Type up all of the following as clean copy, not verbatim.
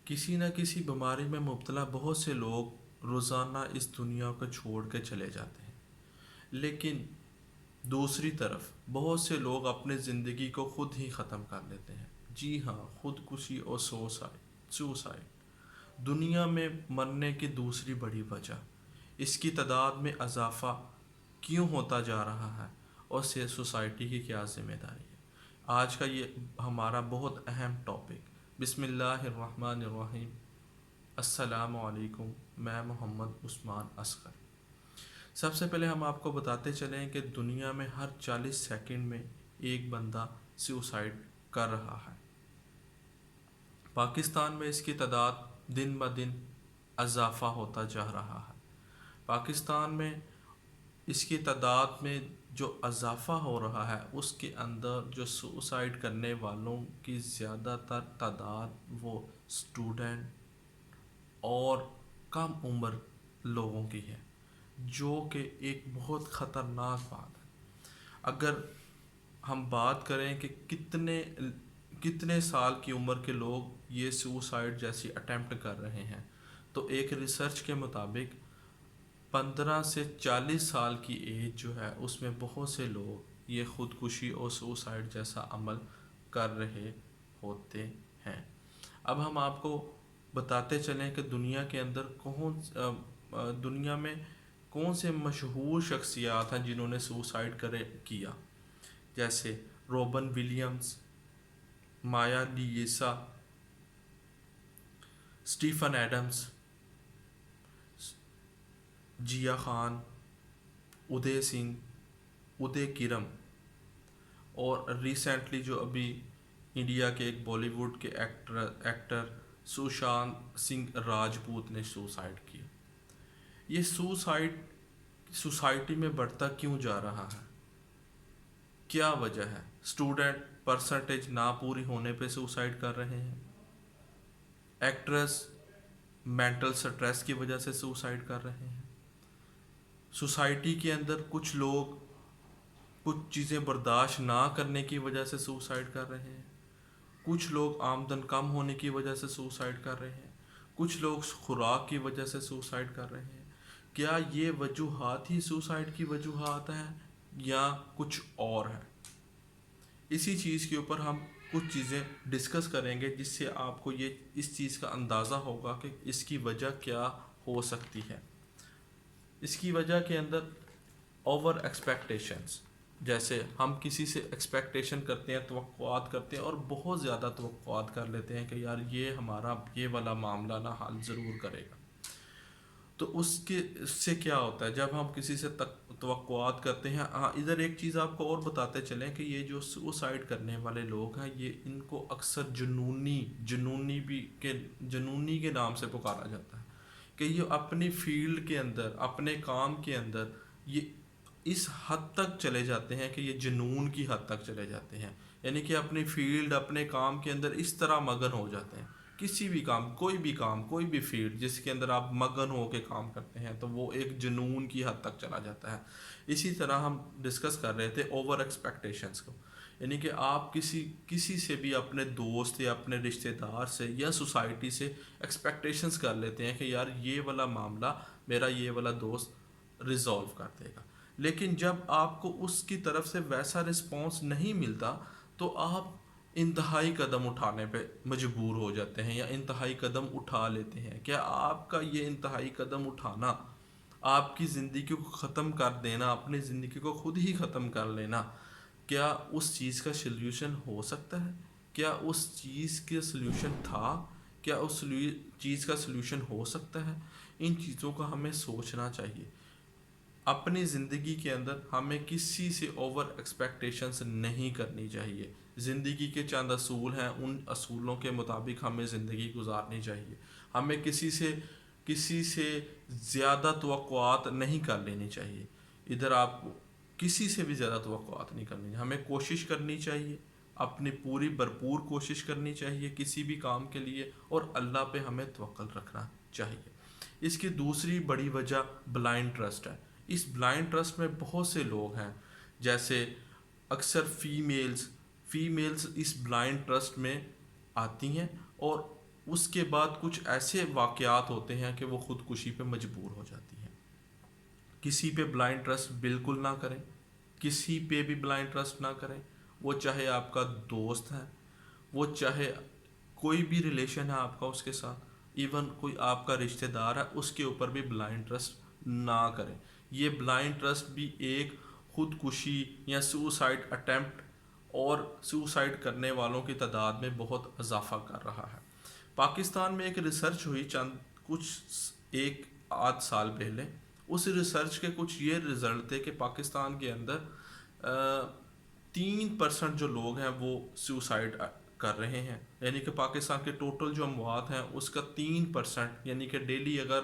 کسی نہ کسی بیماری میں مبتلا بہت سے لوگ روزانہ اس دنیا کو چھوڑ کے چلے جاتے ہیں، لیکن دوسری طرف بہت سے لوگ اپنے زندگی کو خود ہی ختم کر لیتے ہیں۔ جی ہاں، خودکشی اور سوسائڈ دنیا میں مرنے کی دوسری بڑی وجہ۔ اس کی تعداد میں اضافہ کیوں ہوتا جا رہا ہے اور سوسائٹی کی کیا ذمہ داری ہے؟ آج کا یہ ہمارا بہت اہم ٹاپک۔ بسم اللہ الرحمن الرحیم۔ السلام علیکم، میں محمد عثمان اصغر۔ سب سے پہلے ہم آپ کو بتاتے چلیں کہ دنیا میں ہر 40 سیکنڈ میں ایک بندہ سوسائڈ کر رہا ہے۔ پاکستان میں اس کی تعداد دن بہ دن اضافہ ہوتا جا رہا ہے۔ پاکستان میں اس کی تعداد میں جو اضافہ ہو رہا ہے، اس کے اندر جو سوسائڈ کرنے والوں کی زیادہ تر تعداد وہ اسٹوڈنٹ اور کم عمر لوگوں کی ہے، جو کہ ایک بہت خطرناک بات ہے۔ اگر ہم بات کریں کہ کتنے سال کی عمر کے لوگ یہ سوسائڈ جیسی اٹیمپٹ کر رہے ہیں، تو ایک ریسرچ کے مطابق 15 سے 40 سال کی ایج جو ہے، اس میں بہت سے لوگ یہ خودکشی اور سوسائڈ جیسا عمل کر رہے ہوتے ہیں۔ اب ہم آپ کو بتاتے چلیں کہ دنیا میں کون سے مشہور شخصیات ہیں جنہوں نے سوسائڈ کیا، جیسے روبن ولیمز، مایا ڈیسا، سٹیفن ایڈمز، جیا خان، ادے سنگھ، ادے کرم، اور ریسنٹلی جو ابھی انڈیا کے ایک بالی ووڈ کے ایکٹر سوشانت سنگھ راجپوت نے سوسائڈ کیا۔ یہ سوسائڈ سوسائٹی میں بڑھتا کیوں جا رہا ہے؟ کیا وجہ ہے؟ اسٹوڈنٹ پرسنٹیج نہ پوری ہونے پہ سوسائڈ کر رہے ہیں، ایکٹرس مینٹل سٹریس کی وجہ سے سوسائڈ کر رہے ہیں، سوسائٹی کے اندر کچھ لوگ کچھ چیزیں برداشت نہ کرنے کی وجہ سے سوسائڈ کر رہے ہیں، کچھ لوگ آمدن کم ہونے کی وجہ سے سوسائڈ کر رہے ہیں، کچھ لوگ خوراک کی وجہ سے سوسائڈ کر رہے ہیں۔ کیا یہ وجوہات ہی سوسائڈ کی وجوہات ہیں یا کچھ اور ہے؟ اسی چیز کے اوپر ہم کچھ چیزیں ڈسکس کریں گے، جس سے آپ کو اس چیز کا اندازہ ہوگا کہ اس کی وجہ کیا ہو سکتی ہے۔ اس کی وجہ کے اندر اوور ایکسپیکٹیشنز، جیسے ہم کسی سے ایکسپیکٹیشن کرتے ہیں، توقعات کرتے ہیں اور بہت زیادہ توقعات کر لیتے ہیں کہ یار یہ ہمارا یہ والا معاملہ نہ حل ضرور کرے گا۔ تو اس سے کیا ہوتا ہے جب ہم کسی سے توقعات کرتے ہیں؟ ہاں، ادھر ایک چیز آپ کو اور بتاتے چلیں کہ یہ جو سوسائڈ کرنے والے لوگ ہیں، ان کو اکثر جنونی کے نام سے پکارا جاتا ہے، کہ یہ اپنی فیلڈ کے اندر، اپنے کام کے اندر یہ اس حد تک چلے جاتے ہیں کہ یہ جنون کی حد تک چلے جاتے ہیں، یعنی کہ اپنی فیلڈ، اپنے کام کے اندر اس طرح مگن ہو جاتے ہیں۔ کسی بھی کام، کوئی بھی فیلڈ جس کے اندر آپ مگن ہو کے کام کرتے ہیں، تو وہ ایک جنون کی حد تک چلا جاتا ہے۔ اسی طرح ہم ڈسکس کر رہے تھے اوور ایکسپیکٹیشنز کو، یعنی کہ آپ کسی سے بھی، اپنے دوست یا اپنے رشتہ دار سے یا سوسائٹی سے ایکسپیکٹیشنز کر لیتے ہیں کہ یار یہ والا معاملہ میرا یہ والا دوست ریزالو کر دے گا، لیکن جب آپ کو اس کی طرف سے ویسا رسپانس نہیں ملتا تو آپ انتہائی قدم اٹھانے پہ مجبور ہو جاتے ہیں یا انتہائی قدم اٹھا لیتے ہیں۔ کیا آپ کا یہ انتہائی قدم اٹھانا، آپ کی زندگی کو ختم کر دینا، اپنی زندگی کو خود ہی ختم کر لینا، کیا اس چیز کا سلوشن ہو سکتا ہے؟ کیا اس چیز کا سلوشن تھا؟ کیا اس چیز کا سلوشن ہو سکتا ہے؟ ان چیزوں کا ہمیں سوچنا چاہیے۔ اپنی زندگی کے اندر ہمیں کسی سے اوور ایکسپیکٹیشنز نہیں کرنی چاہیے۔ زندگی کے چند اصول ہیں، ان اصولوں کے مطابق ہمیں زندگی گزارنی چاہیے۔ ہمیں کسی سے زیادہ توقعات نہیں کر لینی چاہیے۔ ادھر آپ کو کسی سے بھی زیادہ توقعات نہیں کرنی چاہیے۔ ہمیں کوشش کرنی چاہیے، اپنی پوری بھرپور کوشش کرنی چاہیے کسی بھی کام کے لیے، اور اللہ پہ ہمیں توکل رکھنا چاہیے۔ اس کی دوسری بڑی وجہ بلائنڈ ٹرسٹ ہے۔ اس بلائنڈ ٹرسٹ میں بہت سے لوگ ہیں، جیسے اکثر فیمیلز اس بلائنڈ ٹرسٹ میں آتی ہیں اور اس کے بعد کچھ ایسے واقعات ہوتے ہیں کہ وہ خودکشی پہ مجبور ہو جاتی ہیں. کسی پہ بلائنڈ ٹرسٹ بالکل نہ کریں, کسی پہ بھی بلائنڈ ٹرسٹ نہ کریں, وہ چاہے آپ کا دوست ہے, وہ چاہے کوئی بھی ریلیشن ہے آپ کا اس کے ساتھ, ایون کوئی آپ کا رشتہ دار ہے, اس کے اوپر بھی بلائنڈ ٹرسٹ نہ کریں. یہ بلائنڈ ٹرسٹ بھی ایک خودکشی یا سوسائڈ اٹیمپٹ اور سوسائڈ کرنے والوں کی تعداد میں بہت اضافہ کر رہا ہے. پاکستان میں ایک ریسرچ ہوئی ایک آدھ سال پہلے. اس ریسرچ کے کچھ یہ رزلٹ تھے کہ پاکستان کے اندر 3% جو لوگ ہیں وہ سوسائڈ کر رہے ہیں. یعنی کہ پاکستان کے ٹوٹل جو اموات ہیں اس کا 3%, یعنی کہ ڈیلی اگر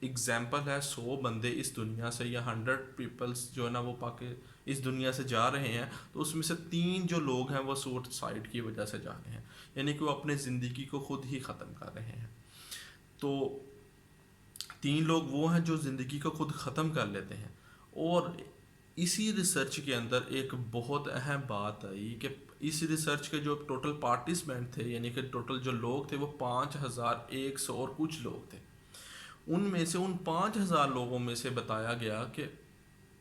اگزامپل ہے 100 بندے اس دنیا سے یا 100 پیپلز جو ہے نا وہ اس دنیا سے جا رہے ہیں, تو اس میں سے 3 جو لوگ ہیں وہ سوسائڈ کی وجہ سے جا رہے ہیں, یعنی کہ وہ اپنے زندگی کو خود ہی ختم کر رہے ہیں. تو 3 لوگ وہ ہیں جو زندگی کو خود ختم کر لیتے ہیں. اور اسی ریسرچ کے اندر ایک بہت اہم بات آئی کہ اس ریسرچ کے جو ٹوٹل پارٹیسپینٹ تھے, یعنی کہ ٹوٹل جو لوگ تھے وہ 5100 اور کچھ لوگ تھے. ان میں سے ان 5000 لوگوں میں سے بتایا گیا کہ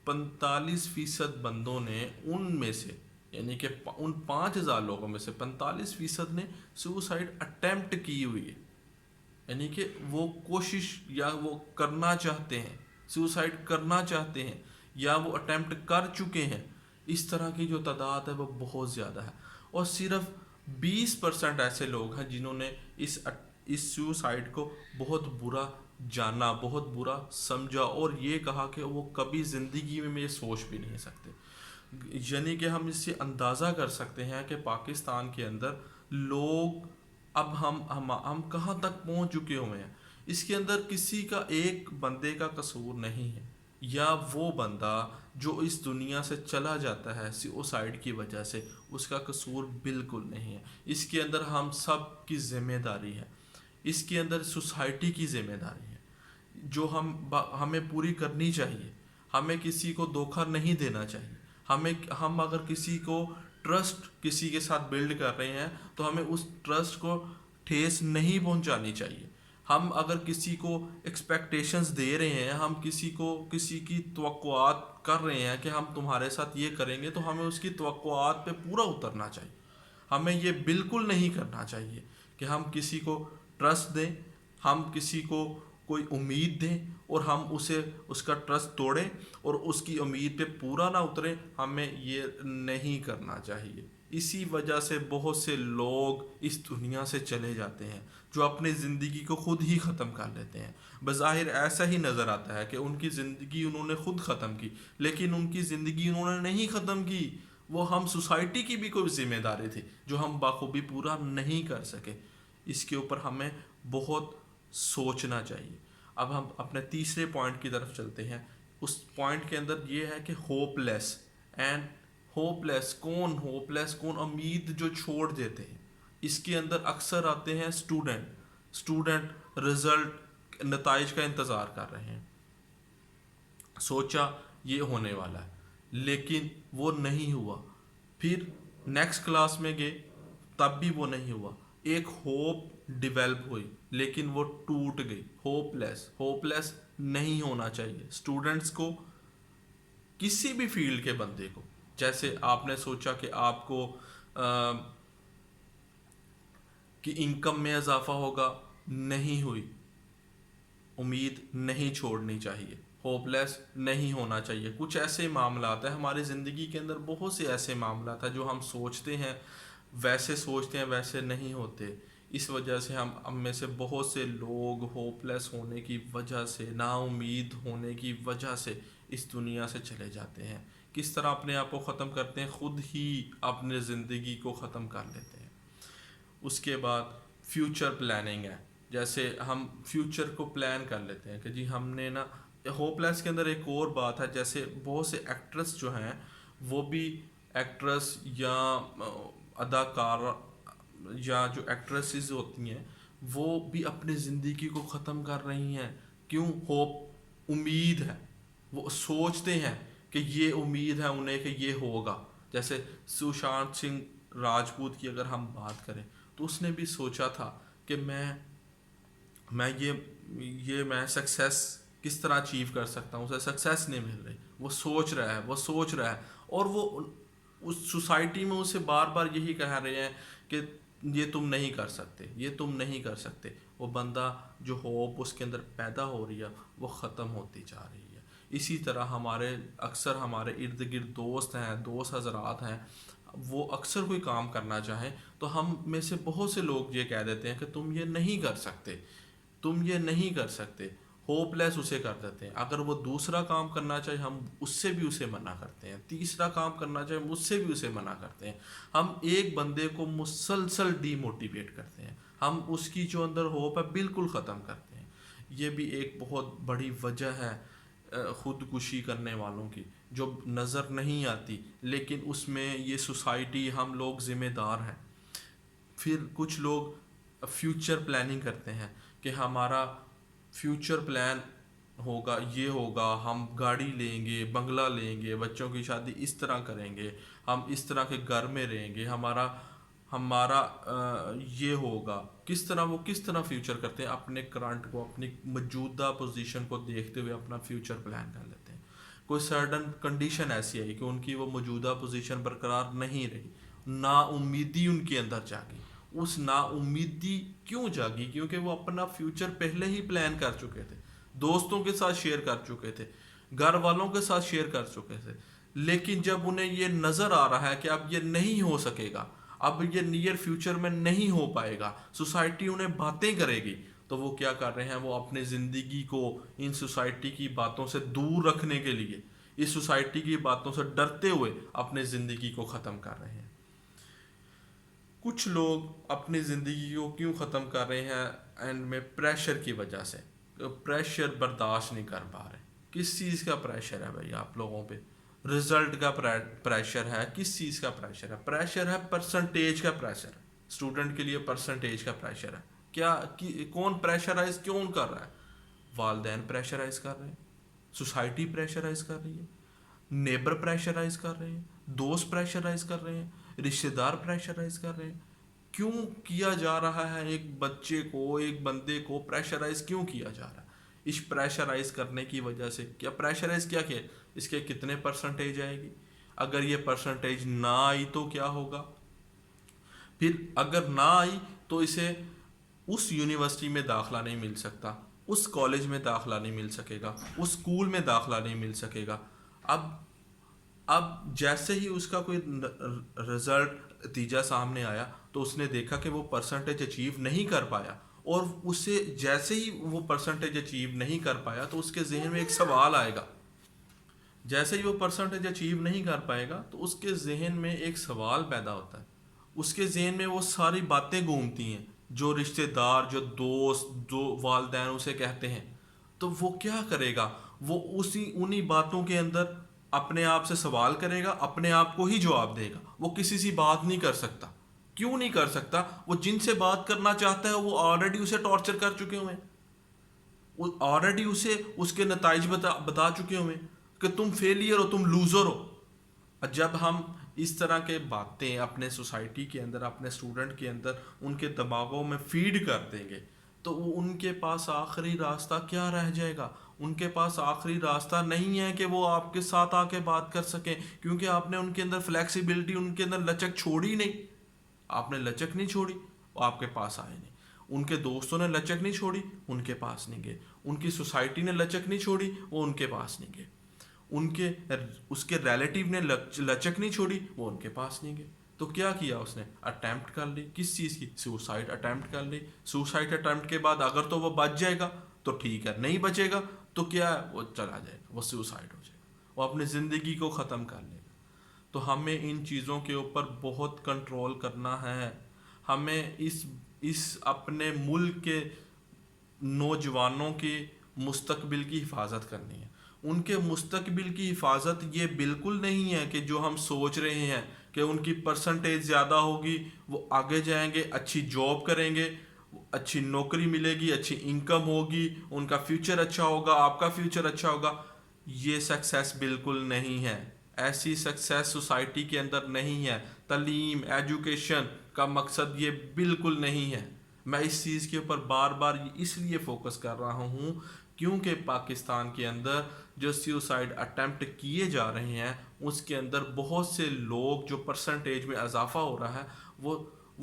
45% بندوں نے ان میں سے, یعنی کہ ان 5000 لوگوں میں سے 45% نے سوسائڈ اٹیمپٹ کی ہوئی ہے. یعنی کہ وہ کوشش یا وہ کرنا چاہتے ہیں, سوسائڈ کرنا چاہتے ہیں, یا وہ اٹیمپٹ کر چکے ہیں. اس طرح کی جو تعداد ہے وہ بہت زیادہ ہے. اور صرف 20% ایسے لوگ ہیں جنہوں نے اس سوسائڈ کو بہت برا جانا, بہت برا سمجھا, اور یہ کہا کہ وہ کبھی زندگی میں یہ سوچ بھی نہیں سکتے. یعنی کہ ہم اس سے اندازہ کر سکتے ہیں کہ پاکستان کے اندر لوگ اب ہم کہاں تک پہنچ چکے ہوئے ہیں. اس کے اندر کسی کا ایک بندے کا قصور نہیں ہے, یا وہ بندہ جو اس دنیا سے چلا جاتا ہے سوسائڈ کی وجہ سے, اس کا قصور بالکل نہیں ہے. اس کے اندر ہم سب کی ذمہ داری ہے, اس کے اندر سوسائٹی کی ذمہ داری ہے جو ہمیں پوری کرنی چاہیے. ہمیں کسی کو دھوکہ نہیں دینا چاہیے. ہم اگر کسی کو ٹرسٹ کسی کے ساتھ بلڈ کر رہے ہیں تو ہمیں اس ٹرسٹ کو ٹھیس نہیں پہنچانی چاہیے. ہم اگر کسی کو ایکسپیکٹیشنز دے رہے ہیں, ہم کسی کی توقعات کر رہے ہیں کہ ہم تمہارے ساتھ یہ کریں گے, تو ہمیں اس کی توقعات پہ پورا اترنا چاہیے. ہمیں یہ بالکل نہیں کرنا چاہیے کہ ہم کسی کو ٹرسٹ دیں, ہم کسی کو کوئی امید دیں اور ہم اس کا ٹرسٹ توڑیں اور اس کی امید پہ پورا نہ اتریں. ہمیں یہ نہیں کرنا چاہیے. اسی وجہ سے بہت سے لوگ اس دنیا سے چلے جاتے ہیں جو اپنی زندگی کو خود ہی ختم کر لیتے ہیں. بظاہر ایسا ہی نظر آتا ہے کہ ان کی زندگی انہوں نے خود ختم کی, لیکن ان کی زندگی انہوں نے نہیں ختم کی. وہ ہم سوسائٹی کی بھی کوئی ذمہ داری تھی جو ہم بخوبی پورا نہیں کر سکے. اس کے اوپر ہمیں بہت سوچنا چاہیے. اب ہم اپنے تیسرے پوائنٹ کی طرف چلتے ہیں. اس پوائنٹ کے اندر یہ ہے کہ ہوپ لیس. ہوپ لیس کون؟ امید جو چھوڑ دیتے ہیں. اس کے اندر اکثر آتے ہیں اسٹوڈنٹ رزلٹ نتائج کا انتظار کر رہے ہیں. سوچا یہ ہونے والا ہے لیکن وہ نہیں ہوا. پھر نیکسٹ کلاس میں گئے تب بھی وہ نہیں ہوا. ایک ہوپ ڈیولپ ہوئی لیکن وہ ٹوٹ گئی. ہوپ لیس نہیں ہونا چاہیے اسٹوڈنٹس کو, کسی بھی فیلڈ کے بندے کو. جیسے آپ نے سوچا کہ آپ کو کہ انکم میں اضافہ ہوگا, نہیں ہوئی. امید نہیں چھوڑنی چاہیے, ہوپ لیس نہیں ہونا چاہیے. کچھ ایسے معاملات ہیں ہماری زندگی کے اندر, بہت سے ایسے معاملات ہیں جو ہم سوچتے ہیں ویسے نہیں ہوتے. اس وجہ سے ہم میں سے بہت سے لوگ ہوپ لیس ہونے کی وجہ سے, نا امید ہونے کی وجہ سے اس دنیا سے چلے جاتے ہیں. کس طرح اپنے آپ کو ختم کرتے ہیں؟ خود ہی اپنے زندگی کو ختم کر لیتے ہیں. اس کے بعد فیوچر پلاننگ ہے. جیسے ہم فیوچر کو پلان کر لیتے ہیں کہ جی ہم نے نا, ہوپ لیس کے اندر ایک اور بات ہے, جیسے بہت سے ایکٹرس جو ہیں وہ بھی ایکٹرس یا اداکار یا جو ایکٹریسز ہوتی ہیں وہ بھی اپنی زندگی کو ختم کر رہی ہیں. کیوں؟ امید ہے. وہ سوچتے ہیں کہ یہ امید ہے انہیں کہ یہ ہوگا. جیسے سشانت سنگھ راجپوت کی اگر ہم بات کریں تو اس نے بھی سوچا تھا کہ میں یہ میں سکسیس کس طرح اچیو کر سکتا ہوں. اسے سکسیس نہیں مل رہی, وہ سوچ رہا ہے اور وہ اس سوسائٹی میں اسے بار بار یہی کہہ رہے ہیں کہ یہ تم نہیں کر سکتے, یہ تم نہیں کر سکتے. وہ بندہ جو ہوپ اس کے اندر پیدا ہو رہی ہے وہ ختم ہوتی جا رہی ہے. اسی طرح اکثر ہمارے ارد گرد دوست حضرات ہیں, وہ اکثر کوئی کام کرنا چاہیں تو ہم میں سے بہت سے لوگ یہ کہہ دیتے ہیں کہ تم یہ نہیں کر سکتے, تم یہ نہیں کر سکتے, ہوپ لیس اسے کر دیتے ہیں. اگر وہ دوسرا کام کرنا چاہے ہم اس سے بھی اسے منع کرتے ہیں, تیسرا کام کرنا چاہے ہم اس سے بھی اسے منع کرتے ہیں. ہم ایک بندے کو مسلسل ڈی موٹیویٹ کرتے ہیں, ہم اس کی جو اندر ہوپ ہے بالکل ختم کرتے ہیں. یہ بھی ایک بہت بڑی وجہ ہے خودکشی کرنے والوں کی, جو نظر نہیں آتی, لیکن اس میں یہ سوسائٹی, ہم لوگ ذمہ دار ہیں. پھر کچھ لوگ فیوچر پلاننگ کرتے ہیں کہ ہمارا فیوچر پلان ہوگا, یہ ہوگا, ہم گاڑی لیں گے, بنگلہ لیں گے, بچوں کی شادی اس طرح کریں گے, ہم اس طرح کے گھر میں رہیں گے, ہمارا یہ ہوگا. کس طرح فیوچر کرتے ہیں, اپنے کرنٹ کو, اپنی موجودہ پوزیشن کو دیکھتے ہوئے اپنا فیوچر پلان کر لیتے ہیں. کوئی سرٹن کنڈیشن ایسی آئی کہ ان کی وہ موجودہ پوزیشن برقرار نہیں رہی, نا امیدی ان کے اندر جاگی. اس نا امیدی کیوں جاگی؟ کیونکہ وہ اپنا فیوچر پہلے ہی پلان کر چکے تھے, دوستوں کے ساتھ شیئر کر چکے تھے, گھر والوں کے ساتھ شیئر کر چکے تھے. لیکن جب انہیں یہ نظر آ رہا ہے کہ اب یہ نہیں ہو سکے گا, اب یہ نیئر فیوچر میں نہیں ہو پائے گا, سوسائٹی انہیں باتیں کرے گی, تو وہ کیا کر رہے ہیں, وہ اپنے زندگی کو ان سوسائٹی کی باتوں سے دور رکھنے کے لیے, اس سوسائٹی کی باتوں سے ڈرتے ہوئے اپنے زندگی کو ختم کر رہے ہیں. کچھ لوگ اپنی زندگی کو کیوں ختم کر رہے ہیں؟ اینڈ میں پریشر کی وجہ سے, پریشر برداشت نہیں کر پا رہے. کس چیز کا پریشر ہے بھائی آپ لوگوں پہ؟ رزلٹ کا پریشر ہے. کس چیز کا پریشر ہے؟ پریشر ہے پرسنٹیج کا پریشر ہے. اسٹوڈنٹ کے لیے پرسنٹیج کا پریشر ہے. کون پریشرائز کیوں کر رہا ہے؟ والدین پریشرائز کر رہے ہیں, سوسائٹی پریشرائز کر رہی ہے, نیبر پریشرائز کر رہے ہیں, دوست پریشرائز کر رہے ہیں, رشتہ دار پریشرائز کر رہے ہیں. کیوں کیا جا رہا ہے ایک بچے کو, ایک بندے کو پریشرائز کیوں کیا جا رہا ہے؟ اس پریشرائز کرنے کی وجہ سے پریشرائز کیا اس کے کتنے پرسنٹیج آئے گی؟ اگر یہ پرسنٹیج نہ آئی تو کیا ہوگا؟ پھر اگر نہ آئی تو اسے اس یونیورسٹی میں داخلہ نہیں مل سکتا, اس کالج میں داخلہ نہیں مل سکے گا, اس اسکول میں داخلہ نہیں مل سکے گا. اب جیسے ہی اس کا کوئی رزلٹ نتیجہ سامنے آیا تو اس نے دیکھا کہ وہ پرسنٹیج اچیو نہیں کر پایا, اور اسے جیسے ہی وہ پرسنٹیج اچیو نہیں کر پایا تو اس کے ذہن میں ایک سوال آئے گا. جیسے ہی وہ پرسنٹیج اچیو نہیں کر پائے گا تو اس کے ذہن میں ایک سوال پیدا ہوتا ہے. اس کے ذہن میں وہ ساری باتیں گھومتی ہیں جو رشتہ دار, جو دوست, جو والدین اسے کہتے ہیں. تو وہ کیا کرے گا؟ وہ انہی باتوں کے اندر اپنے آپ سے سوال کرے گا, اپنے آپ کو ہی جواب دے گا. وہ کسی سے بات نہیں کر سکتا. کیوں نہیں کر سکتا؟ وہ جن سے بات کرنا چاہتا ہے وہ آلریڈی اسے ٹارچر کر چکے ہوئے ہیں, وہ آلریڈی اسے اس کے نتائج بتا چکے ہوئے ہیں کہ تم فیلئر ہو, تم لوزر ہو. جب ہم اس طرح کے باتیں اپنے سوسائٹی کے اندر, اپنے اسٹوڈنٹ کے اندر ان کے دماغوں میں فیڈ کر دیں گے تو ان کے پاس آخری راستہ کیا رہ جائے گا؟ ان کے پاس آخری راستہ نہیں ہے کہ وہ آپ کے ساتھ آ کے بات کر سکیں, کیونکہ آپ نے ان کے اندر فلیکسیبلٹی, ان کے اندر لچک چھوڑی نہیں. آپ نے لچک نہیں چھوڑی, وہ آپ کے پاس آئے نہیں. ان کے دوستوں نے لچک نہیں چھوڑی, ان کے پاس نہیں گئے. ان کی سوسائٹی نے لچک نہیں چھوڑی, وہ ان کے پاس نہیں گئے. اس کے ریلیٹیو نے لچک نہیں چھوڑی, وہ ان کے پاس نہیں گئے. تو کیا کیا اس نے؟ اٹیمپٹ کر لی. کس چیز کی؟ سوسائڈ اٹیمپٹ کر لی. سوسائڈ اٹیمپٹ کے بعد اگر تو وہ بچ جائے گا تو ٹھیک ہے, نہیں بچے گا تو کیا ہے, وہ چلا جائے گا, وہ سوسائڈ ہو جائے گا, وہ اپنی زندگی کو ختم کر لے گا. تو ہمیں ان چیزوں کے اوپر بہت کنٹرول کرنا ہے. ہمیں اس اپنے ملک کے نوجوانوں کے مستقبل کی حفاظت کرنی ہے. ان کے مستقبل کی حفاظت یہ بالکل نہیں ہے کہ جو ہم سوچ رہے ہیں کہ ان کی پرسنٹیج زیادہ ہوگی, وہ آگے جائیں گے, اچھی جاب کریں گے, اچھی نوکری ملے گی, اچھی انکم ہوگی, ان کا فیوچر اچھا ہوگا, آپ کا فیوچر اچھا ہوگا. یہ سکسیس بالکل نہیں ہے. ایسی سکسیس سوسائٹی کے اندر نہیں ہے. تعلیم, ایجوکیشن کا مقصد یہ بالکل نہیں ہے. میں اس چیز کے اوپر بار بار اس لیے فوکس کر رہا ہوں کیونکہ پاکستان کے اندر جو سیوسائڈ اٹیمپٹ کیے جا رہے ہیں اس کے اندر بہت سے لوگ جو پرسنٹیج میں اضافہ ہو رہا ہے وہ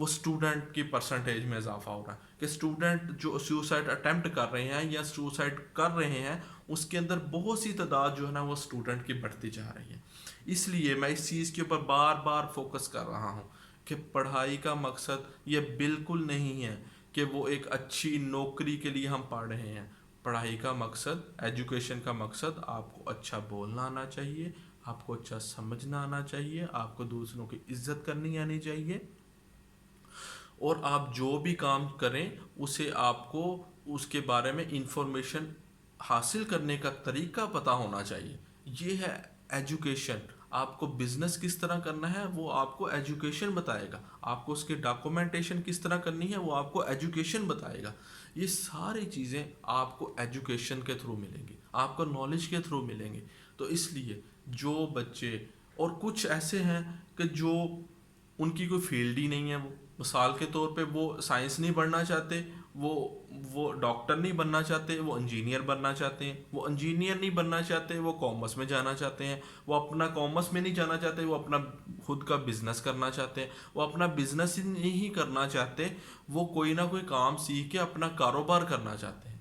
اسٹوڈنٹ کی پرسنٹیج میں اضافہ ہو رہا ہے کہ اسٹوڈنٹ جو سیوسائڈ اٹیمپٹ کر رہے ہیں یا سیوسائڈ کر رہے ہیں اس کے اندر بہت سی تعداد جو ہے نا وہ اسٹوڈنٹ کی بڑھتی جا رہی ہے. اس لیے میں اس چیز کے اوپر بار بار فوکس کر رہا ہوں کہ پڑھائی کا مقصد یہ بالکل نہیں ہے کہ وہ ایک اچھی نوکری کے لیے ہم پڑھ رہے ہیں. پڑھائی کا مقصد، ایجوکیشن کا مقصد آپ کو اچھا بولنا آنا چاہیے، آپ کو اچھا سمجھنا آنا چاہیے، آپ کو دوسروں کی عزت کرنی آنی چاہیے، اور آپ جو بھی کام کریں اسے آپ کو اس کے بارے میں انفارمیشن حاصل کرنے کا طریقہ پتہ ہونا چاہیے. یہ ہے ایجوکیشن. آپ کو بزنس کس طرح کرنا ہے وہ آپ کو ایجوکیشن بتائے گا، آپ کو اس کے ڈاکومنٹیشن کس طرح کرنی ہے وہ آپ کو ایجوکیشن بتائے گا. یہ ساری چیزیں آپ کو ایجوکیشن کے تھرو ملیں گی، آپ کو نالج کے تھرو ملیں گی. تو اس لیے جو بچے، اور کچھ ایسے ہیں کہ جو ان کی کوئی فیلڈ ہی نہیں ہے، وہ مثال کے طور پہ وہ سائنس نہیں پڑھنا چاہتے، وہ ڈاکٹر نہیں بننا چاہتے، وہ انجینئر بننا چاہتے ہیں. وہ انجینئر نہیں بننا چاہتے، وہ کامرس میں جانا چاہتے ہیں. وہ اپنا کامرس میں نہیں جانا چاہتے، وہ اپنا خود کا بزنس کرنا چاہتے ہیں. وہ اپنا بزنس ہی نہیں کرنا چاہتے، وہ کوئی نہ کوئی کام سیکھ کے اپنا کاروبار کرنا چاہتے ہیں.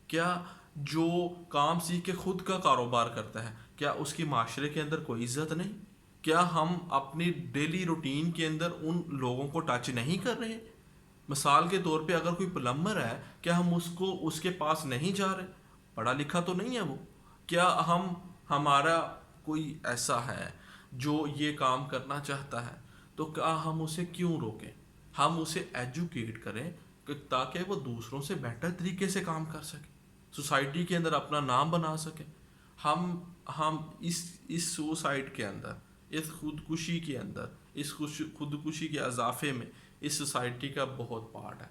کیا جو کام سیکھ کے خود کا کاروبار کرتا ہے کیا اس کی معاشرے کے اندر کوئی عزت نہیں؟ کیا ہم اپنی ڈیلی روٹین کے اندر ان لوگوں کو ٹچ نہیں کر رہے؟ مثال کے طور پہ اگر کوئی پلمبر ہے، کیا ہم اس کے پاس نہیں جا رہے؟ پڑھا لکھا تو نہیں ہے وہ. کیا ہمارا کوئی ایسا ہے جو یہ کام کرنا چاہتا ہے تو کیا ہم اسے کیوں روکیں؟ ہم اسے ایجوکیٹ کریں تاکہ وہ دوسروں سے بہتر طریقے سے کام کر سکے، سوسائٹی کے اندر اپنا نام بنا سکے. ہم اس سوسائٹ کے اندر، اس خودکشی کے اندر، اس خودکشی کے اضافے میں اس سوسائٹی کا بہت پارٹ ہے.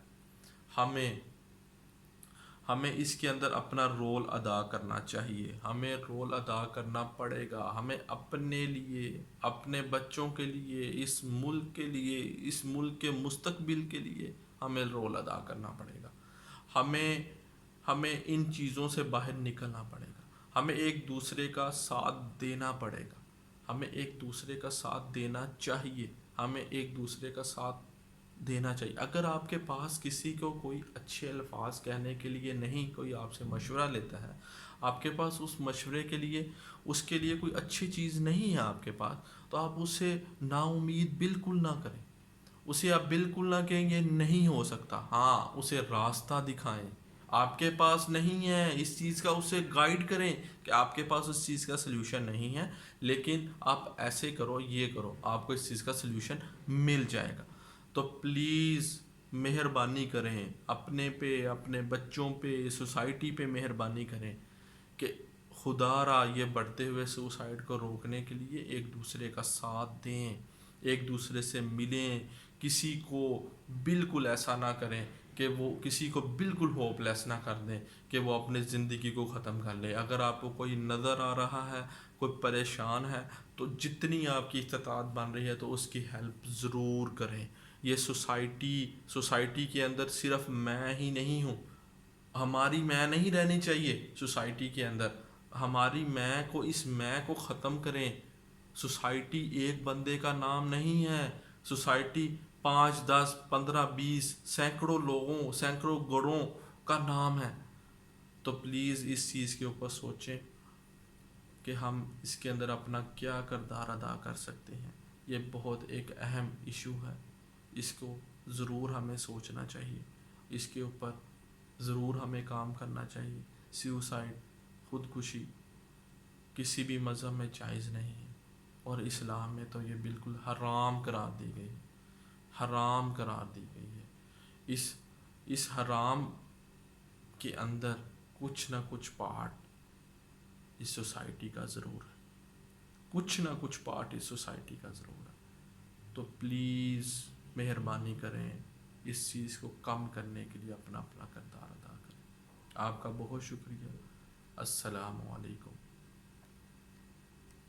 ہمیں اس کے اندر اپنا رول ادا کرنا چاہیے. ہمیں رول ادا کرنا پڑے گا. ہمیں اپنے لیے، اپنے بچوں کے لیے، اس ملک کے لیے، اس ملک کے مستقبل کے لیے ہمیں رول ادا کرنا پڑے گا. ہمیں ان چیزوں سے باہر نکلنا پڑے گا. ہمیں ایک دوسرے کا ساتھ دینا پڑے گا. ہمیں ایک دوسرے کا ساتھ دینا چاہیے. ہمیں ایک دوسرے کا ساتھ دینا چاہیے. اگر آپ کے پاس کسی کو کوئی اچھے الفاظ کہنے کے لیے نہیں، کوئی آپ سے مشورہ لیتا ہے، آپ کے پاس اس مشورے کے لیے، اس کے لیے کوئی اچھی چیز نہیں ہے آپ کے پاس، تو آپ اسے نا امید بالکل نہ کریں. اسے آپ بالکل نہ کہیں گے نہیں ہو سکتا. ہاں، اسے راستہ دکھائیں. آپ کے پاس نہیں ہے اس چیز کا، اسے گائیڈ کریں کہ آپ کے پاس اس چیز کا سلوشن نہیں ہے، لیکن آپ ایسے کرو، یہ کرو، آپ کو اس چیز کا سلوشن مل جائے گا. تو پلیز مہربانی کریں، اپنے پہ، اپنے بچوں پہ، سوسائٹی پہ مہربانی کریں کہ خدا را یہ بڑھتے ہوئے سوسائڈ کو روکنے کے لیے ایک دوسرے کا ساتھ دیں، ایک دوسرے سے ملیں. کسی کو بالکل ایسا نہ کریں کہ وہ کسی کو بالکل ہوپ لیس نہ کر دیں کہ وہ اپنے زندگی کو ختم کر لے. اگر آپ کو کوئی نظر آ رہا ہے، کوئی پریشان ہے، تو جتنی آپ کی استطاعت بن رہی ہے تو اس کی ہیلپ ضرور کریں. یہ سوسائٹی کے اندر صرف میں ہی نہیں ہوں. ہماری میں نہیں رہنی چاہیے سوسائٹی کے اندر. ہماری اس میں کو ختم کریں. سوسائٹی ایک بندے کا نام نہیں ہے. سوسائٹی 5 10 15 20 سینکڑوں لوگوں، سینکڑوں گڑوں کا نام ہے. تو پلیز اس چیز کے اوپر سوچیں کہ ہم اس کے اندر اپنا کیا کردار ادا کر سکتے ہیں. یہ بہت ایک اہم ایشو ہے. اس کو ضرور ہمیں سوچنا چاہیے. اس کے اوپر ضرور ہمیں کام کرنا چاہیے. سیوسائڈ، خودکشی کسی بھی مذہب میں جائز نہیں ہے، اور اسلام میں تو یہ بالکل حرام قرار دی گئی ہے. حرام قرار دی گئی ہے. اس حرام کے اندر کچھ نہ کچھ پارٹ اس سوسائٹی کا ضرور ہے. کچھ نہ کچھ پارٹ اس سوسائٹی کا ضرور ہے. تو پلیز مہربانی کریں، اس چیز کو کم کرنے کے لیے اپنا کردار ادا کریں. آپ کا بہت شکریہ. السلام علیکم.